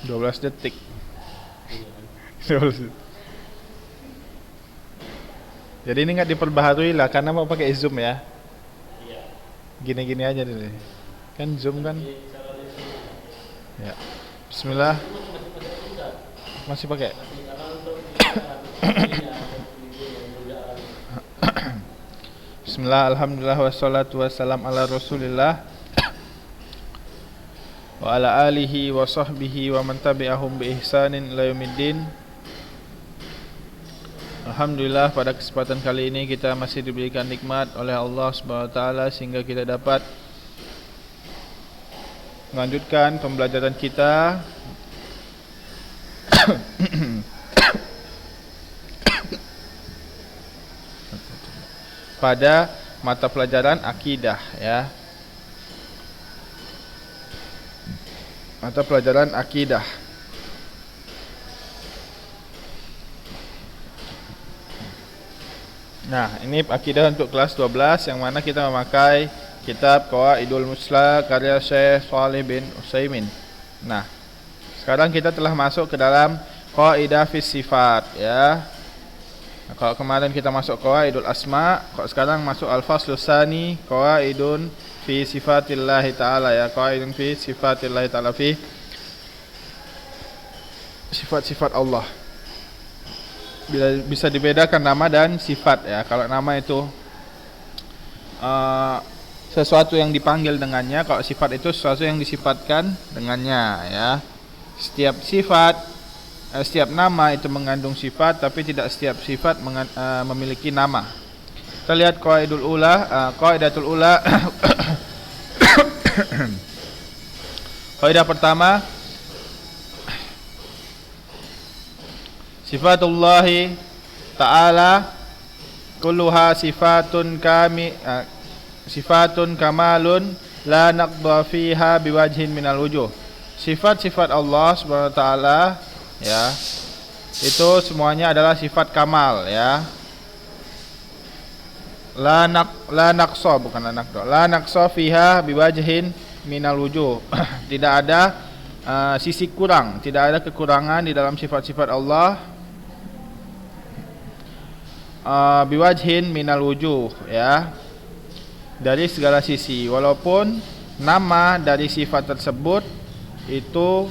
12 detik. 12 detik. Jadi ini nggak diperbaharui lah karena mau pakai zoom ya. Gini-gini aja dulu. Kan zoom kan. Ya. Bismillah. Masih pakai. Bismillah, alhamdulillah, wassalatu wassalam ala rasulillah wa ala alihi wa sahbihi wa man tabi'ahum bi ihsanin ila yaumiddin. Alhamdulillah, pada kesempatan kali ini kita masih diberikan nikmat oleh Allah Subhanahu wa taala sehingga kita dapat melanjutkan pembelajaran kita pada mata pelajaran akidah ya. Mata pelajaran akidah. Nah, ini akidah untuk kelas 12 yang mana kita memakai kitab Qawaidul Muslah karya Syekh Shalih bin Utsaimin. Nah, sekarang kita telah masuk ke dalam qaidah fi sifat ya. Nah, kalau kemarin kita masuk qawaidul asma, kalau sekarang masuk al-faslus tsani qawaidun fi sifatillah taala ya, qawaidun fi sifatillah taala fi sifat-sifat Allah. Bisa dibedakan nama dan sifat ya. Kalau nama itu sesuatu yang dipanggil dengannya, kalau sifat itu sesuatu yang disifatkan dengannya ya. Setiap nama itu mengandung sifat, tapi tidak setiap sifat memiliki nama. Kita lihat qaidatul ula. Kaidah pertama, sifatullahi ta'ala kulluha sifatun kamalun la naqdha fiha biwajhin minal wujuh. Sifat-sifat Allah Subhanahu wa taala ya, itu semuanya adalah sifat kamal ya. La naqsa fiha biwajhin minal wujuh. Tidak ada sisi kurang, tidak ada kekurangan di dalam sifat-sifat Allah. Biwajhin minal wujuh ya, dari segala sisi, walaupun nama dari sifat tersebut itu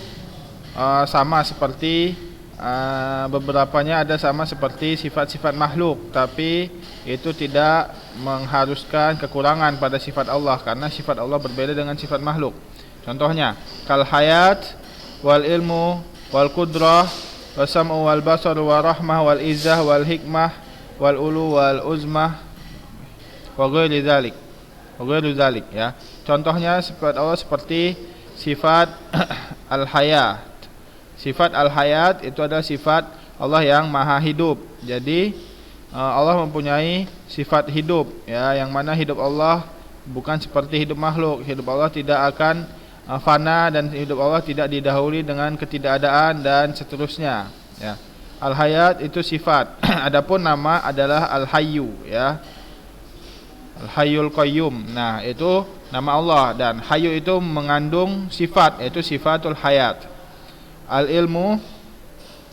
sama seperti beberapanya ada sama seperti sifat-sifat makhluk, tapi itu tidak mengharuskan kekurangan pada sifat Allah karena sifat Allah berbeda dengan sifat makhluk. Contohnya kal hayat wal ilmu wal qudrah was sam'u wal basar wal rahmah wal izzah wal hikmah wal ulu wal uzmah wa ghairu dzalik ya. Contohnya sifat Allah seperti sifat al-hayat. Sifat al-hayat itu adalah sifat Allah yang maha hidup. Jadi Allah mempunyai sifat hidup ya, yang mana hidup Allah bukan seperti hidup makhluk. Hidup Allah tidak akan fana dan hidup Allah tidak didahului dengan ketidakadaan dan seterusnya ya. Al-hayat itu sifat. Adapun nama adalah al-hayyu ya. Al-hayyul qayyum. Nah, itu nama Allah, dan hayyu itu mengandung sifat, yaitu sifatul hayat. Al-ilmu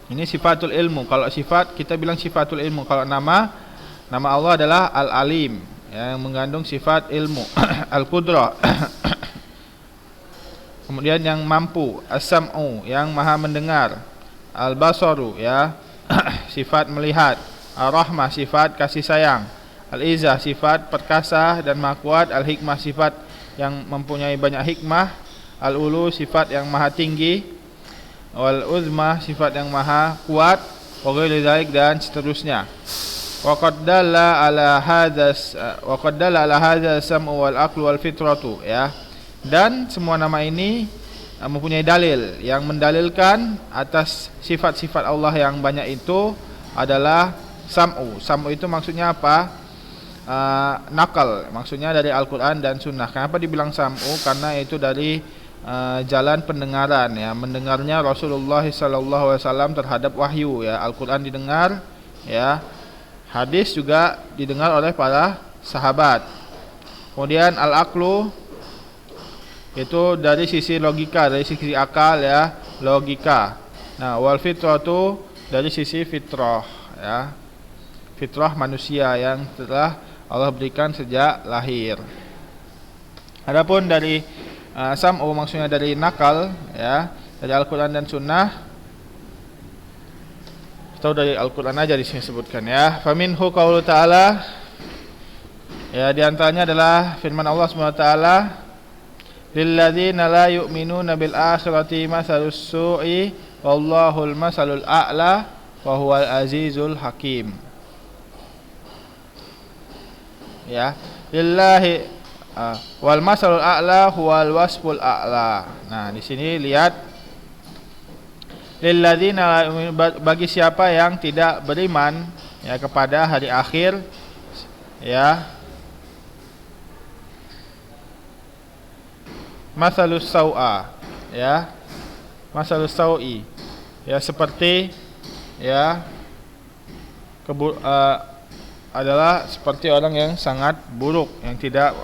ini sifatul ilmu. Kalau sifat kita bilang sifatul ilmu. Kalau nama Allah adalah al-alim yang mengandung sifat ilmu. Al-qudrah kemudian yang mampu, as-sam'u yang maha mendengar, al-basaru ya sifat melihat, ar-rahmah sifat kasih sayang, al-izzah sifat perkasa dan maha kuat, al-hikmah sifat yang mempunyai banyak hikmah, al-ulu sifat yang maha tinggi, wal uzmah sifat yang maha kuat, wa ghairu dzalik dan seterusnya. Wa qad dalla ala hadza sam'u wal aqlu wal fitratu ya. Dan semua nama ini mempunyai dalil yang mendalilkan atas sifat-sifat Allah yang banyak itu adalah sam'u. Sam'u itu maksudnya apa? Nakal, maksudnya dari Al-Quran dan Sunnah. Kenapa dibilang sam'u? Karena itu dari jalan pendengaran ya, mendengarnya Rasulullah SAW terhadap wahyu ya. Al-Quran didengar ya, hadis juga didengar oleh para sahabat. Kemudian al-aqlu itu dari sisi logika, dari sisi akal ya. logika. Nah, wal fitratu dari sisi fitrah, ya. Fitrah manusia yang telah Allah berikan sejak lahir. Adapun dari sam'u maksudnya dari nakal, ya, dari Al-Qur'an dan Sunnah. Atau dari Al-Qur'an aja di sini sebutkan, ya. Faminhu qaulu ta'ala, ya, di antaranya adalah firman Allah Subhanahu wa taala, lilladzina la yu'minuna bil akhirati matsalus su'i wallahul masalul a'la wa huwal azizul hakim. Ya, lillahi wal masalul a'la huwal wasful a'la. Nah, di sini lihat lilladzina, bagi siapa yang tidak beriman, ya, kepada hari akhir, ya. Masalus sau'a, ya, masalus sau'i, ya, seperti, ya, adalah seperti orang yang sangat buruk, yang tidak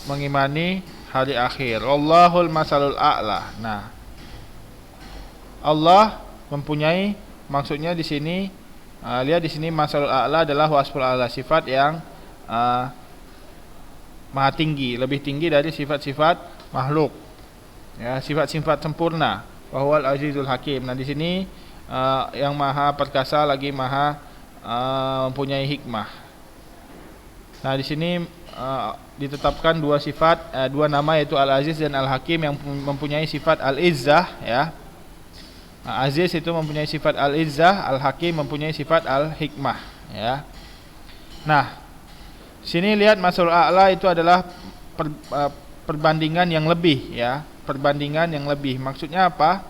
mengimani hari akhir. Allahul masalul a'la. Nah, Allah mempunyai, maksudnya di sini, lihat di sini masalul a'la adalah wasful a'la, sifat yang maha tinggi, lebih tinggi dari sifat-sifat makhluk, ya, sifat-sifat sempurna. Wahwal azizul hakim. Nah, di sini yang maha perkasa lagi maha mempunyai hikmah. Nah, di sini ditetapkan dua sifat, dua nama, yaitu Al-Aziz dan Al-Hakim, yang mempunyai sifat Al-Izzah, ya. Aziz itu mempunyai sifat Al-Izzah, Al-Hakim mempunyai sifat Al-Hikmah, ya. Nah, sini lihat masalul a'la itu adalah perbandingan yang lebih, ya, perbandingan yang lebih. Maksudnya apa?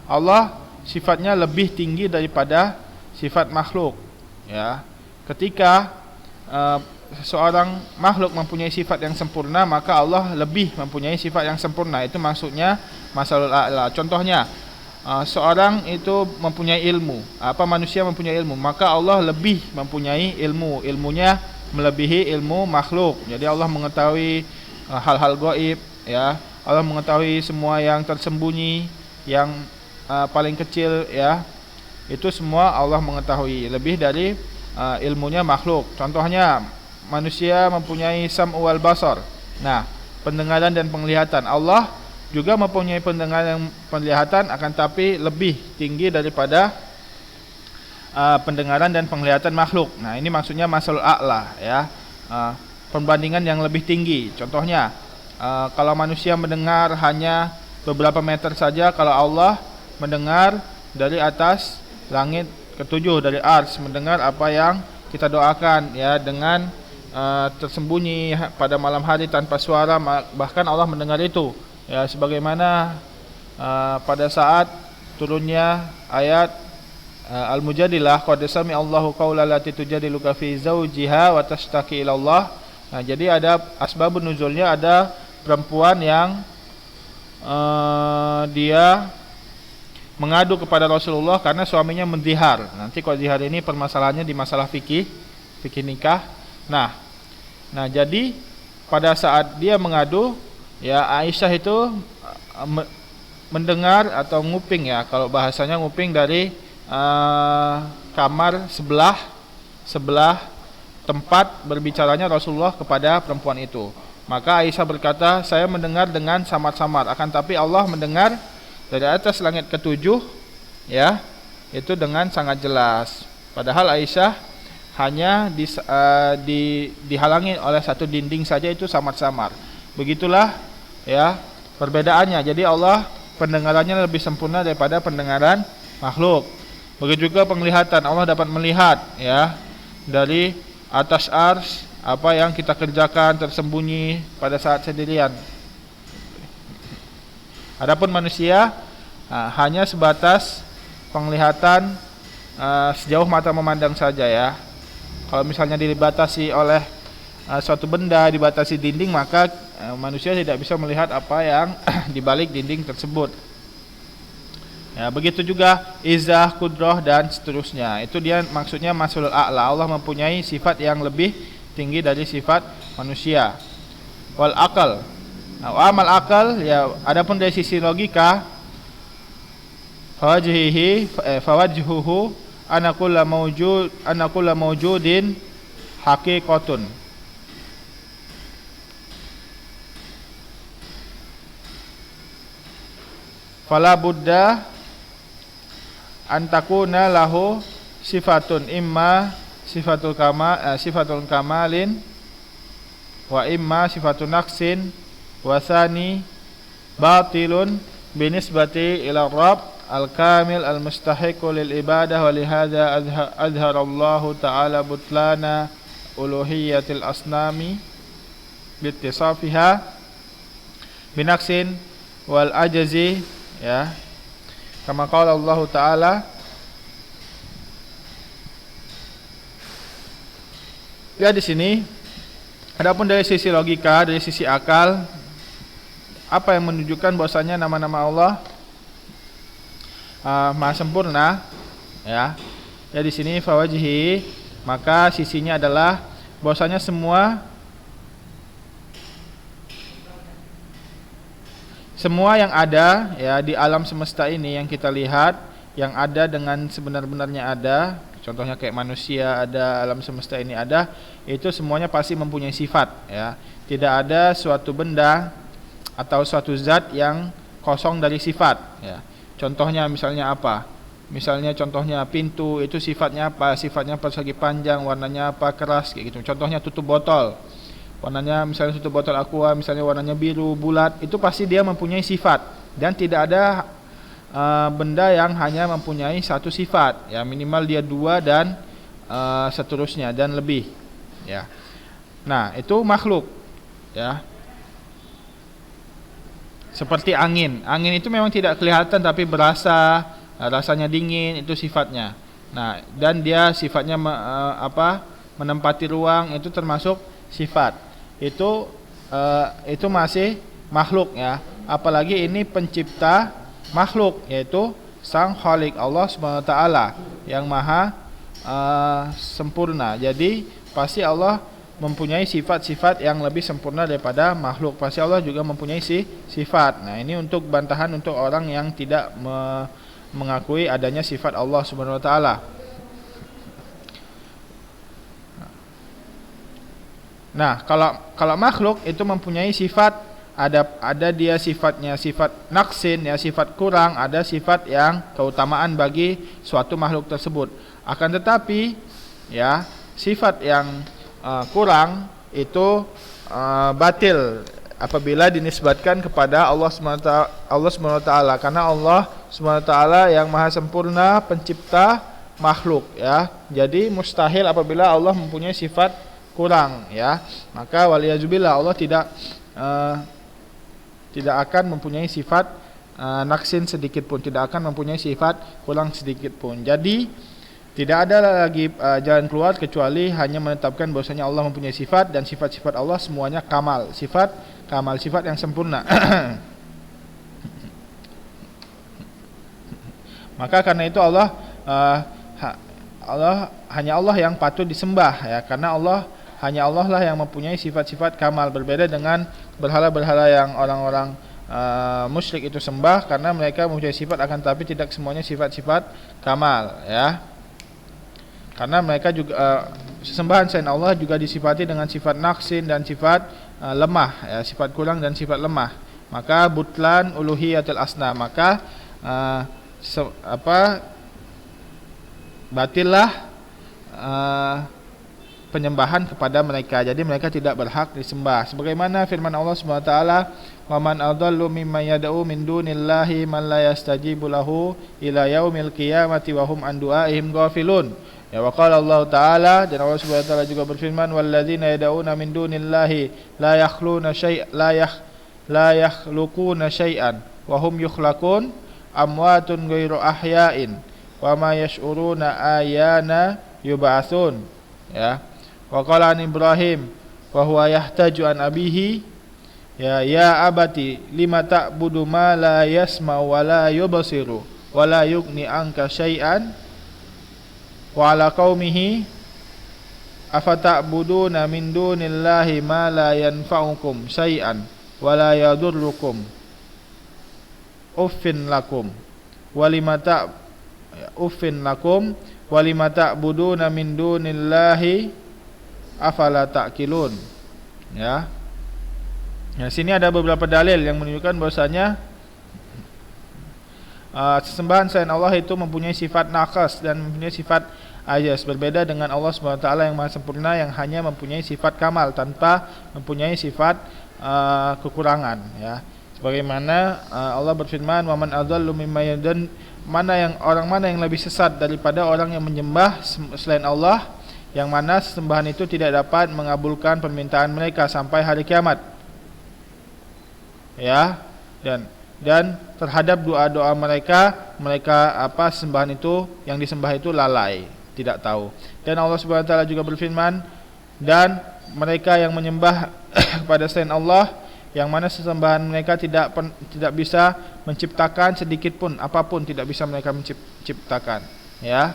Allah sifatnya lebih tinggi daripada sifat makhluk, ya. Ketika seorang makhluk mempunyai sifat yang sempurna, maka Allah lebih mempunyai sifat yang sempurna. Itu maksudnya masalul a'la. Contohnya, seorang itu mempunyai ilmu, manusia mempunyai ilmu, maka Allah lebih mempunyai ilmu, ilmunya melebihi ilmu makhluk. Jadi Allah mengetahui hal-hal gaib, ya. Allah mengetahui semua yang tersembunyi, yang paling kecil, ya. Itu semua Allah mengetahui, lebih dari ilmunya makhluk. Contohnya, manusia mempunyai sam'u wal basar. Nah, pendengaran dan penglihatan. Allah juga mempunyai pendengaran dan penglihatan, akan tapi lebih tinggi daripada pendengaran dan penglihatan makhluk. Nah, ini maksudnya masalul a'la, ya, perbandingan yang lebih tinggi. Contohnya, kalau manusia mendengar hanya beberapa meter saja, kalau Allah mendengar dari atas langit ketujuh, dari ars, mendengar apa yang kita doakan, ya, dengan tersembunyi pada malam hari tanpa suara, bahkan Allah mendengar itu, ya, sebagaimana pada saat turunnya ayat Al-Mujadilah, qad sami Allahu qaula allati tujadiluka fi zawjiha wa tashtaki ila Allah. Nah, jadi ada asbabun nuzulnya, ada perempuan yang dia mengadu kepada Rasulullah karena suaminya menzihar. Nanti kalau zihar ini permasalahannya di masalah fikih nikah. Nah, jadi pada saat dia mengadu, ya, Aisyah itu mendengar atau nguping, ya, kalau bahasanya nguping dari kamar sebelah tempat berbicaranya Rasulullah kepada perempuan itu. Maka Aisyah berkata, saya mendengar dengan samar-samar, akan tapi Allah mendengar dari atas langit ketujuh, ya, itu dengan sangat jelas. Padahal Aisyah hanya dihalangi oleh satu dinding saja, itu samar-samar. Begitulah, ya, perbedaannya. Jadi Allah pendengarannya lebih sempurna daripada pendengaran makhluk. Begitu juga penglihatan, Allah dapat melihat, ya, dari atas ars apa yang kita kerjakan tersembunyi pada saat sendirian. Adapun manusia hanya sebatas penglihatan sejauh mata memandang saja, ya. Kalau misalnya dibatasi oleh suatu benda, dibatasi dinding, maka manusia tidak bisa melihat apa yang di balik dinding tersebut. Ya, begitu juga izah, kudrah, dan seterusnya. Itu dia maksudnya masalul a'la. Allah mempunyai sifat yang lebih tinggi dari sifat manusia. wal akal. Nah, amal akal ya, adapun dari sisi logika, fawajhuhu anna kulla mawjudin haqiqatun. Fala budda antakuna lahu sifatun, imma sifatul kamalin wa imma sifatun naqsin wa tsani batilun binisbati ila rabb al-kamil al-mustahiqu lil ibadah, wa lihadza azhara Allah ta'ala butlana uluhiyatil asnami bittisafiha binaqsin wal ajzi, ya, kama qala Allah Ta'ala. Ya, di sini adapun dari sisi logika, dari sisi akal, apa yang menunjukkan bahwasanya nama-nama Allah maha sempurna, ya. Ya, di sini fawajhi, maka sisinya adalah bahwasanya semua yang ada, ya, di alam semesta ini yang kita lihat, yang ada dengan sebenar-benarnya ada, contohnya kayak manusia ada, alam semesta ini ada, itu semuanya pasti mempunyai sifat, ya. Tidak ada suatu benda atau suatu zat yang kosong dari sifat, ya. Contohnya misalnya apa? Misalnya contohnya pintu, itu sifatnya apa? Sifatnya persegi panjang, warnanya apa? Keras, kayak gitu. Contohnya tutup botol, warnanya misalnya tutup botol aqua, misalnya warnanya biru bulat, itu pasti dia mempunyai sifat. Dan tidak ada benda yang hanya mempunyai satu sifat, ya, minimal dia dua dan seterusnya dan lebih, ya. Nah, itu makhluk, ya. Seperti angin itu memang tidak kelihatan tapi berasa, rasanya dingin, itu sifatnya. Nah, dan dia sifatnya menempati ruang, itu termasuk sifat. Itu masih makhluk, ya. Apalagi ini pencipta makhluk, yaitu Sang Khalik Allah Subhanahu wa taala yang maha sempurna. Jadi pasti Allah mempunyai sifat-sifat yang lebih sempurna daripada makhluk. Pasti Allah juga mempunyai sifat. Nah, ini untuk bantahan untuk orang yang tidak mengakui adanya sifat Allah Subhanahu wa taala. Nah, kalau makhluk itu mempunyai sifat, ada dia sifatnya sifat naqsin, ya, sifat kurang, ada sifat yang keutamaan bagi suatu makhluk tersebut. Akan tetapi, ya, sifat yang kurang itu batil apabila dinisbatkan kepada Allah Subhanahu wa taala, karena Allah Subhanahu wa taala yang maha sempurna pencipta makhluk, ya. Jadi mustahil apabila Allah mempunyai sifat kurang, ya. Maka waliyazubillah, Allah tidak akan mempunyai sifat naqsin sedikit pun, tidak akan mempunyai sifat kurang sedikit pun. Jadi tidak ada lagi jalan keluar kecuali hanya menetapkan bahwasanya Allah mempunyai sifat, dan sifat-sifat Allah semuanya kamal, sifat yang sempurna. Maka karena itu hanya Allah yang patut disembah, ya, karena hanya Allah lah yang mempunyai sifat-sifat kamal, berbeda dengan berhala-berhala yang orang-orang musyrik itu sembah, karena mereka mempunyai sifat akan tapi tidak semuanya sifat-sifat kamal, ya. Karena mereka juga sesembahan selain Allah juga disifati dengan sifat naqsin dan sifat lemah, ya, sifat kurang dan sifat lemah. Maka butlan uluhiyatil asna, maka batillah penyembahan kepada mereka. Jadi mereka tidak berhak disembah. Sebagaimana firman Allah Subhanahu wa taala, "Wa man adallu mimman yad'u min dunillahi man la yastajibu lahu ila yaumil qiyamati wa hum an du'aihim ghafilun." Ya, wa qala Allah taala, dan Allah Subhanahu wa taala juga berfirman, "Walladzina yad'una min dunillahi la yakhluquna syai'an wa hum yukhlaqun amwatun ghairu ahya'in wa ma yash'uruna ayyana yub'atsun." Ya. Wa qala an Ibrahim wa huwa yahtaju an abihi, ya abati lima ta'budu ma la yasma wa la yubsiru wa la yughni anka syai'an wa ala qaumihi afata'buduna min dunillahi ma la yanfa'ukum syai'an wa la yadurrukum uffin lakum walimata uffin lakum walimata buduna min dunillahi afala ta'qilun. Ya. Nah, sini ada beberapa dalil yang menunjukkan bahwasanya sesembahan selain Allah itu mempunyai sifat naqas dan mempunyai sifat ajaz, berbeda dengan Allah Subhanahu wa taala yang maha sempurna yang hanya mempunyai sifat kamal tanpa mempunyai sifat kekurangan, ya. Sebagaimana Allah berfirman, "Wa man adallu mimma yadun," orang mana yang lebih sesat daripada orang yang menyembah selain Allah, yang mana sembahan itu tidak dapat mengabulkan permintaan mereka sampai hari kiamat. Ya, dan terhadap doa-doa mereka sembahan itu yang disembah itu lalai, tidak tahu. Dan Allah Subhanahu wa taala juga berfirman, dan mereka yang menyembah kepada selain Allah, yang mana sesembahan mereka tidak bisa menciptakan sedikit pun, apapun tidak bisa mereka menciptakan, ya.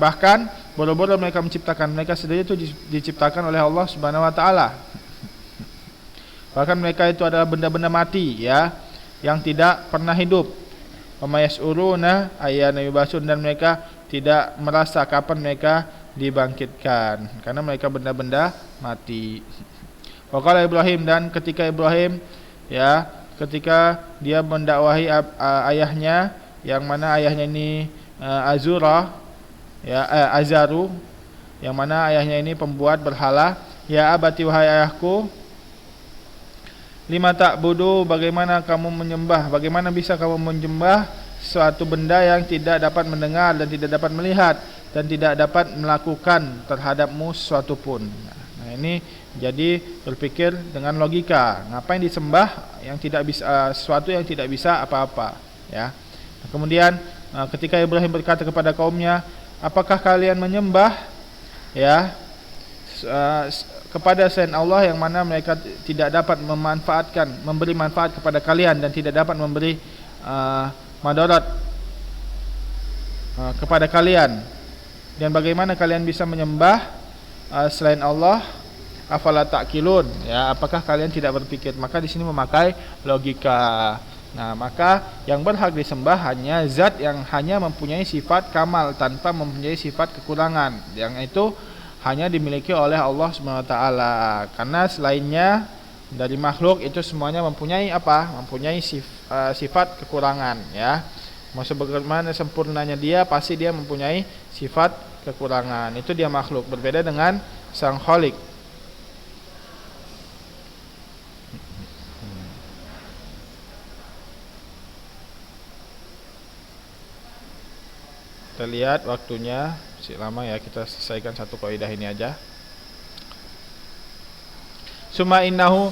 Bahkan boro-boro mereka menciptakan, mereka sendiri itu diciptakan oleh Allah Subhanahu wa taala. Bahkan mereka itu adalah benda-benda mati, ya, yang tidak pernah hidup. Wa mayasuruna ayyana yubasun, dan mereka tidak merasa kapan mereka dibangkitkan karena mereka benda-benda mati. Waqala Ibrahim, dan ketika Ibrahim, ya, ketika dia mendakwahi ayahnya, yang mana ayahnya ini Azura, ya, Azaru, yang mana ayahnya ini pembuat berhala. Ya abati, wahai ayahku, lima ta'budu, bagaimana kamu menyembah, bagaimana bisa kamu menyembah suatu benda yang tidak dapat mendengar dan tidak dapat melihat dan tidak dapat melakukan terhadapmu sesuatu pun. Nah, ini jadi berpikir dengan logika, ngapain disembah yang tidak bisa, sesuatu yang tidak bisa apa-apa, ya. Nah, kemudian ketika Ibrahim berkata kepada kaumnya, apakah kalian menyembah, ya, kepada selain Allah yang mana mereka tidak dapat memberi manfaat kepada kalian dan tidak dapat memberi madarat kepada kalian, dan bagaimana kalian bisa menyembah selain Allah? Afala ta'qilun, ya, apakah kalian tidak berpikir? Maka di sini memakai logika. Nah, maka yang berhak disembah hanya zat yang hanya mempunyai sifat kamal tanpa mempunyai sifat kekurangan, yang itu hanya dimiliki oleh Allah Subhanahu wa taala. Karena selainnya dari makhluk itu semuanya mempunyai apa? Mempunyai sifat kekurangan, ya. Maksud bagaimana sempurnanya dia, pasti dia mempunyai sifat kekurangan. Itu dia makhluk, berbeda dengan Sang Khalik. Kita lihat waktunya masih lama, ya, kita selesaikan satu kaidah ini aja. Summa innahu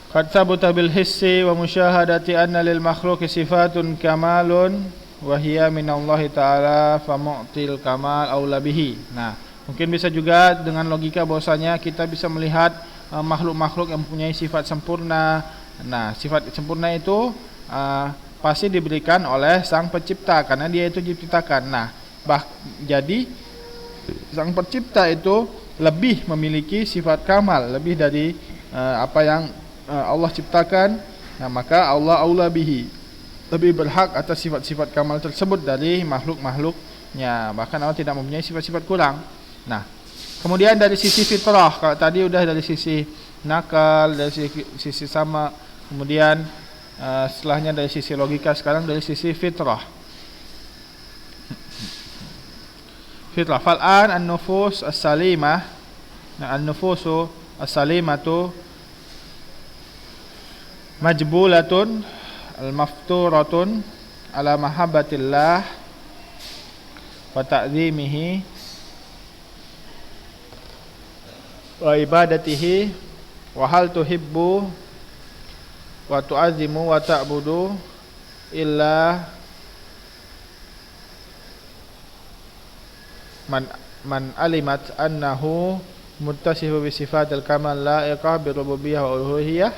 qad sabata bil hissi wa musyahadati anna lil makhluqi sifatun kamalun wa hiya minallahi ta'ala fa mu'til kamal aula bihi. Nah, mungkin bisa juga dengan logika bahwasanya kita bisa melihat makhluk-makhluk yang mempunyai sifat sempurna. Nah, sifat sempurna itu pasti diberikan oleh Sang Pencipta karena dia itu diciptakan. Nah, jadi Sang Pencipta itu lebih memiliki sifat kamal, lebih dari apa yang Allah ciptakan. Nah, maka Allah aula bihi, lebih berhak atas sifat-sifat kamal tersebut dari makhluk-makhluknya. Bahkan Allah tidak mempunyai sifat-sifat kurang. Nah, kemudian dari sisi fitrah, kalau tadi udah dari sisi nakal, dari sisi sama, kemudian setelahnya dari sisi logika, sekarang dari sisi fitrah. Fitrah. Fal'an an-nufus as-salimah, an-nufusu as-salimatu majbulatun al-mafturatun ala mahabbatillah wa ta'zimihi wa ibadatihi wa hal tuhibbu wa tu'azzimu wa ta'budu illa man alimat annahu muttasifu bi sifatil kamal la'iqah bi rububiyyah wa uluhiyyah.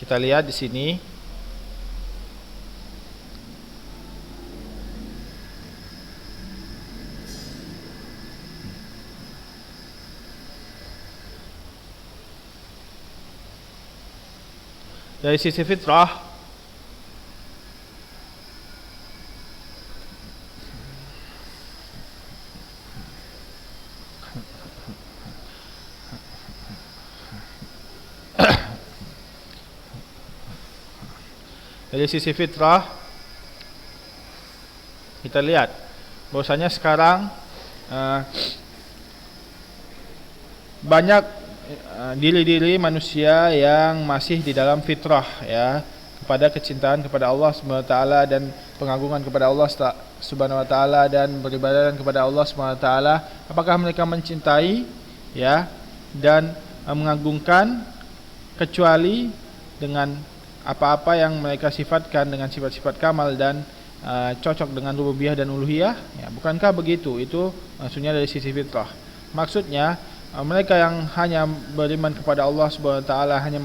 Kita lihat di sini. Dari sisi fitrah, kita lihat bahwasanya sekarang banyak diri-diri manusia yang masih di dalam fitrah, ya, kepada kecintaan kepada Allah Subhanahu wa taala dan pengagungan kepada Allah Subhanahu wa taala dan beribadah kepada Allah Subhanahu wa taala. Apakah mereka mencintai, ya, dan mengagungkan kecuali dengan apa-apa yang mereka sifatkan dengan sifat-sifat kamal dan cocok dengan rububiyah dan uluhiyah, ya, bukankah begitu? Itu maksudnya dari sisi fitrah. Maksudnya mereka yang hanya beriman kepada Allah Subhanahu wa taala, hanya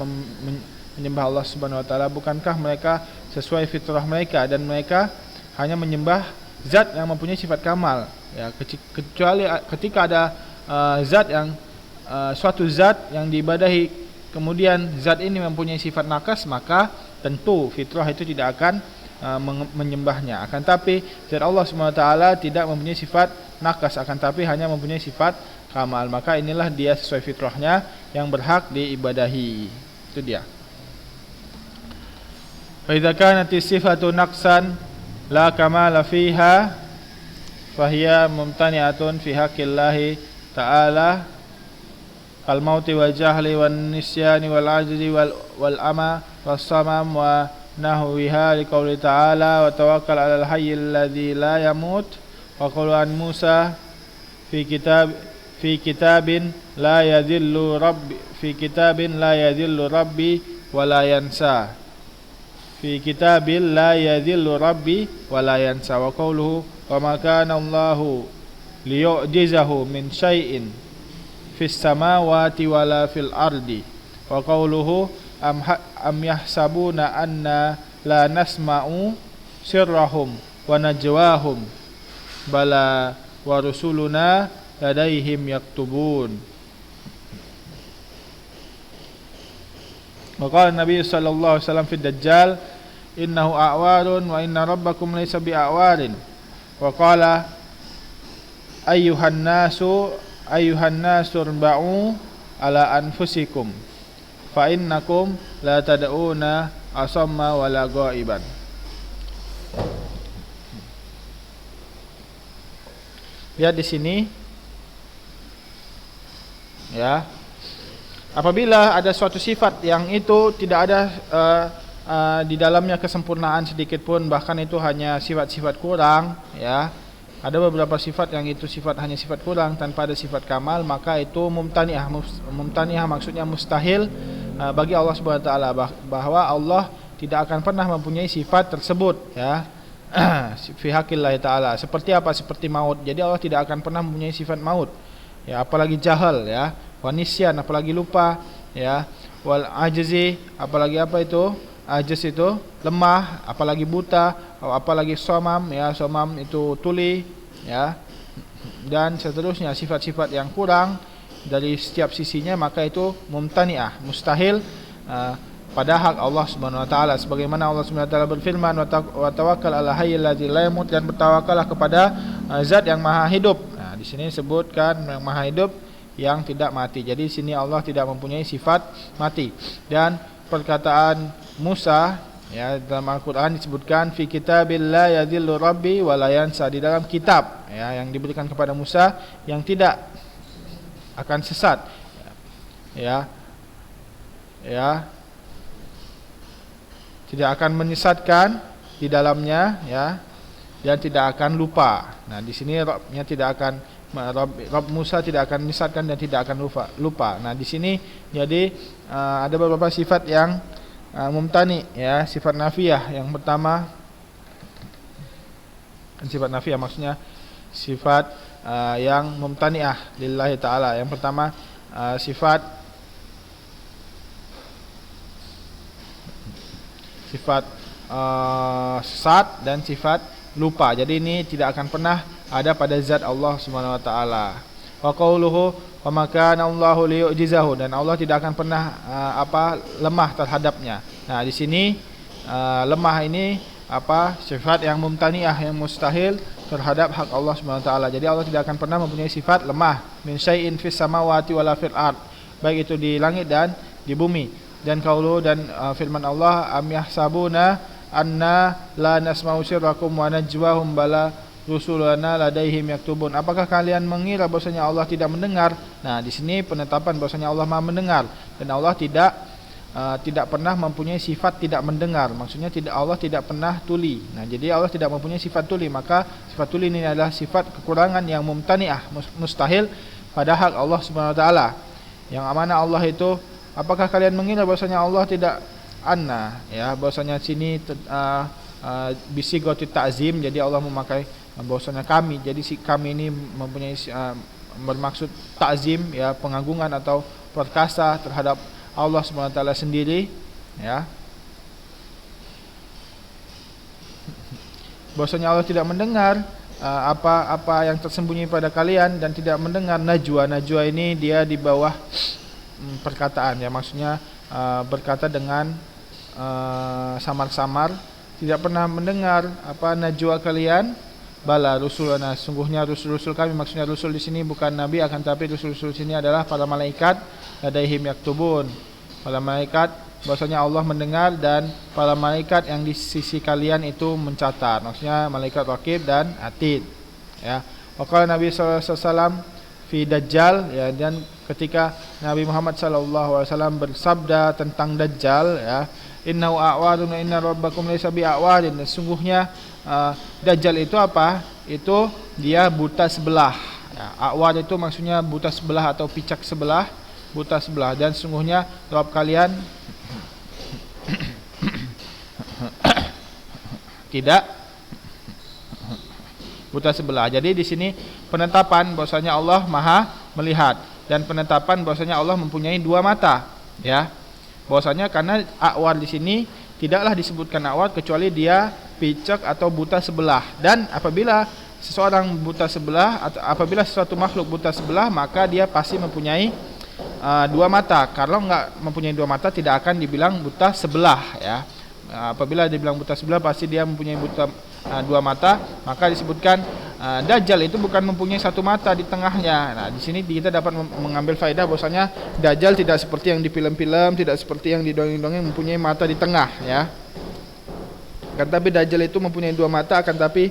menyembah Allah Subhanahu wa taala, bukankah mereka sesuai fitrah mereka dan mereka hanya menyembah zat yang mempunyai sifat kamal, ya, kecuali ketika ada zat yang suatu zat yang diibadahi, kemudian zat ini mempunyai sifat nakas, maka tentu fitrah itu tidak akan menyembahnya. Akan tapi zat Allah Subhanahu wa taala tidak mempunyai sifat nakas, akan tapi hanya mempunyai sifat kamal, maka inilah dia sesuai fitrahnya yang berhak diibadahi. Itu dia. Fa idza kanat sifatu naqsan la kamala fiha fahiya mumtani'atun fi haqqillahi ta'ala al mauti wal jahli wan nisyani wal ajzi wal ama was samam wa nahwiha liqauli ta'ala wa tawakkal 'alal hayyil ladzi la yamut wa qala an Musa fi kitabin la yadhillu rabbi wa la yansa fi kitabil la yadhillu rabbi wa la yansa wa qawluhu wa ma kana Allahu liyu'jizahu min syai'in fis samawati wala fil ardi wa qawluhu am yahsabuna anna la nasma'u sirrahum wa najwahum bala wa rusuluna ladaihim yaktubun. Wa qala Nabi sallallahu alaihi wasallam fi Dajjal innahu a'warun wa inna rabbakum laysa bi'awarin. Wa qala ayyuhan nasu irba'u ala anfusikum fa innakum la tad'una asamma wala ghaiban. Lihat di sini, ya, apabila ada suatu sifat yang itu tidak ada di dalamnya kesempurnaan sedikit pun, bahkan itu hanya sifat-sifat kurang, ya, ada beberapa sifat yang itu hanya sifat kurang tanpa ada sifat kamal, maka itu mumtani'ah maksudnya mustahil bagi Allah Subhanahu wa taala, bahwa Allah tidak akan pernah mempunyai sifat tersebut, ya. Fi haqqillahi ta'ala. Seperti apa? Seperti maut. Jadi Allah tidak akan pernah mempunyai sifat maut, ya, apalagi jahal, ya, wanisyan, apalagi lupa, ya, wal ajzi, apalagi apa itu? Ajz itu lemah, apalagi buta, apalagi somam, ya, somam itu tuli, ya, dan seterusnya sifat-sifat yang kurang dari setiap sisinya, maka itu mumtani'ah, mustahil pada hak Allah Subhanahu wa taala, sebagaimana Allah Subhanahu wa taala berfirman wa tawakkal 'ala hayyil ladzi la yamut, dan bertawakallah kepada zat yang maha hidup. Nah, di sini disebutkan yang maha hidup yang tidak mati. Jadi di sini Allah tidak mempunyai sifat mati. Dan perkataan Musa, ya, dalam Al-Qur'an disebutkan fi kitabil la yadhillu rabbi wa la yansa, di dalam kitab, ya, yang diberikan kepada Musa yang tidak akan sesat, ya, ya, tidak akan menyesatkan di dalamnya, ya, dan tidak akan lupa. Nah, di sini Rabbnya tidak akan, Rabb Musa tidak akan menyesatkan dan tidak akan lupa. Nah, di sini jadi ada beberapa sifat yang mumtani, ya, sifat nafiyah. Yang pertama, sifat nafiyah maksudnya sifat yang mumtani'ah lillahi ta'ala. Yang pertama sifat sifat sesat dan sifat lupa. Jadi ini tidak akan pernah ada pada zat Allah Subhanahu wa taala. Wa qauluhu wa ma kana Allahu liyu'jizahu, dan Allah tidak akan pernah lemah terhadapnya. Nah, di sini lemah ini sifat yang mumtani'ah, yang mustahil terhadap hak Allah Subhanahu wa taala. Jadi Allah tidak akan pernah mempunyai sifat lemah. Min syai'in fis samawati wala fil ard, baik itu di langit dan di bumi. Dan qaulu, dan firman Allah, am yahsabuna anna la nasma'u sirrakum wa najwahum bala rusulana ladaihim yaktubun. Apakah kalian mengira bahwasanya Allah tidak mendengar? Nah, di sini penetapan bahwasanya Allah Maha mendengar, dan Allah tidak pernah mempunyai sifat tidak mendengar. Maksudnya Allah tidak pernah tuli. Nah, jadi Allah tidak mempunyai sifat tuli, maka sifat tuli ini adalah sifat kekurangan yang mumtani'ah, mustahil pada hak Allah Subhanahu wa taala. Yang amanah Allah itu, apakah kalian mengira bahwasanya Allah tidak anna, ya, bahwasanya sini bisigoti ta'zim, jadi Allah memakai bahwasanya kami. Jadi si kami ini mempunyai bermaksud ta'zim, ya, pengagungan atau perkasa terhadap Allah Subhanahu wa taala sendiri, ya. Bahwasanya Allah tidak mendengar apa yang tersembunyi pada kalian, dan tidak mendengar najwa. Najwa ini dia di bawah perkataan, ya, maksudnya berkata dengan samar-samar. Tidak pernah mendengar najwa kalian. Bala rusulana, sungguhnya rusul-rusul kami, maksudnya rusul di sini bukan nabi, akan tapi rusul-rusul sini adalah para malaikat, ladaihim yaktubun. Para malaikat, bahwasanya Allah mendengar, dan para malaikat yang di sisi kalian itu mencatat. Maksudnya malaikat raqib dan atid, ya. Waqala Nabi sallallahu alaihi wasallam fi dajjal, ya, dan ketika Nabi Muhammad sallallahu alaihi wasallam bersabda tentang dajjal, ya, innahu a'wadun wa inna rabbakum laysa bi'awadin. Sungguhnya dajjal itu apa? Itu dia buta sebelah, ya. A'wad itu maksudnya buta sebelah atau picak sebelah, buta sebelah. Dan sungguhnya Rabb kalian tidak buta sebelah. Jadi di sini penetapan bahwasanya Allah Maha melihat, dan penetapan bahwasanya Allah mempunyai dua mata, ya. Bahwasanya karena a'war di sini tidaklah disebutkan a'war kecuali dia picak atau buta sebelah. Dan apabila seseorang buta sebelah, atau apabila sesuatu makhluk buta sebelah, maka dia pasti mempunyai dua mata. Kalau enggak mempunyai dua mata, tidak akan dibilang buta sebelah, ya. Apabila dibilang buta sebelah, pasti dia mempunyai dua mata. Maka disebutkan Dajjal itu bukan mempunyai satu mata di tengahnya. Nah, di sini kita dapat mengambil faedah bahwasanya Dajjal tidak seperti yang di film-film, tidak seperti yang di dongeng-dongeng mempunyai mata di tengah, ya. Akan tapi Dajjal itu mempunyai dua mata, akan tapi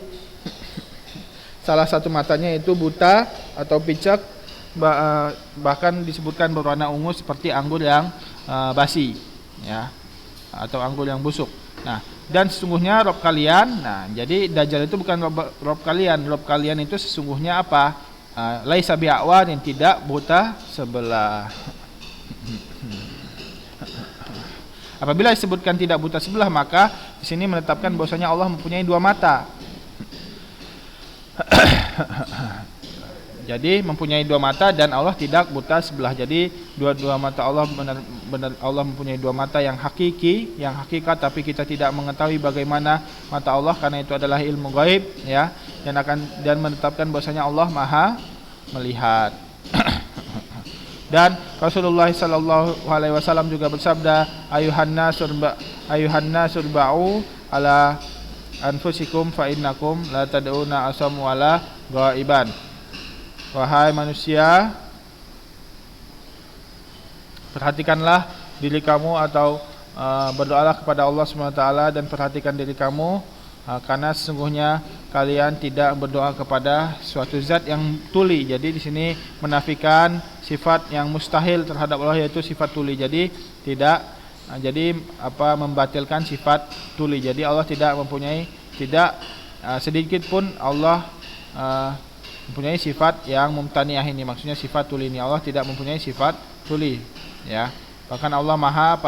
salah satu matanya itu buta atau picak, bahkan disebutkan berwarna ungu seperti anggur yang basi, ya, atau anggur yang busuk. Nah, dan sesungguhnya Rob kalian, nah, jadi Dajjal itu bukan Rob kalian. Rob kalian itu sesungguhnya apa? Laisa bi'awar, yang tidak buta sebelah. Apabila disebutkan tidak buta sebelah, maka di sini menetapkan bahwasanya Allah mempunyai dua mata. Jadi mempunyai dua mata, dan Allah tidak buta sebelah. Jadi dua mata Allah, benar Allah mempunyai dua mata yang hakiki, yang hakikat, tapi kita tidak mengetahui bagaimana mata Allah karena itu adalah ilmu gaib, ya. Dan menetapkan bahwasanya Allah Maha melihat. Dan Rasulullah sallallahu alaihi wasallam juga bersabda, ayuhan nasur ba'u ala anfusikum fa innakum la tad'una asam wala ghaiban. Wahai manusia, perhatikanlah diri kamu, atau berdoalah kepada Allah SWT, dan perhatikan diri kamu, karena sesungguhnya kalian tidak berdoa kepada suatu zat yang tuli. Jadi di sini menafikan sifat yang mustahil terhadap Allah, yaitu sifat tuli. Jadi membatalkan sifat tuli. Jadi Allah tidak mempunyai, tidak sedikit pun Allah mempunyai sifat yang mumtani'ah ini, maksudnya sifat tuli ini. Allah tidak mempunyai sifat tuli, ya. Bahkan Allah Maha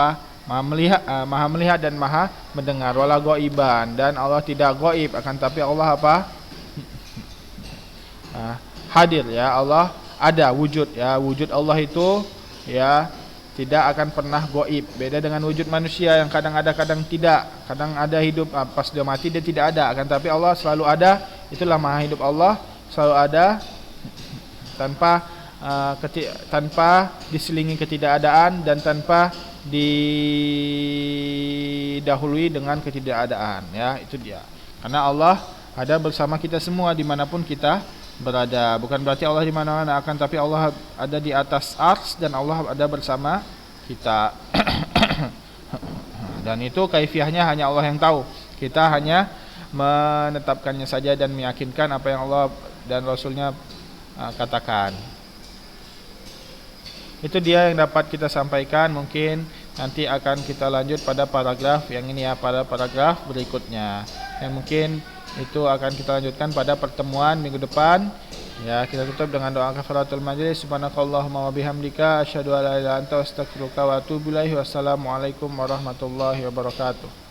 Maha melihat dan Maha mendengar. Wala ghaiban, dan Allah tidak gaib, akan tapi Allah hadir, ya. Allah ada wujud, ya. Wujud Allah itu, ya, tidak akan pernah goib. Beda dengan wujud manusia yang kadang ada kadang tidak, kadang ada hidup, pas dia mati dia tidak ada, akan tapi Allah selalu ada. Itulah maha hidup Allah, selalu ada tanpa diselingi ketidakadaan dan tanpa didahului dengan ketidakadaan, ya, itu dia. Karena Allah ada bersama kita semua dimanapun kita berada. Bukan berarti Allah di mana-mana, akan tapi Allah ada di atas ars dan Allah ada bersama kita. Dan itu kaifiahnya hanya Allah yang tahu. Kita hanya menetapkannya saja dan meyakinkan apa yang Allah dan Rasulnya katakan. Itu dia yang dapat kita sampaikan. Mungkin nanti akan kita lanjut pada paragraf yang ini ya, pada paragraf berikutnya. Yang mungkin itu akan kita lanjutkan pada pertemuan minggu depan. Ya, kita tutup dengan doa kafaratul majlis. Subhanakallahumma wa bihamdika asyhadu an la ilaha illa anta astaghfiruka wa atubu ilaik. Wassalamualaikum warahmatullahi wabarakatuh.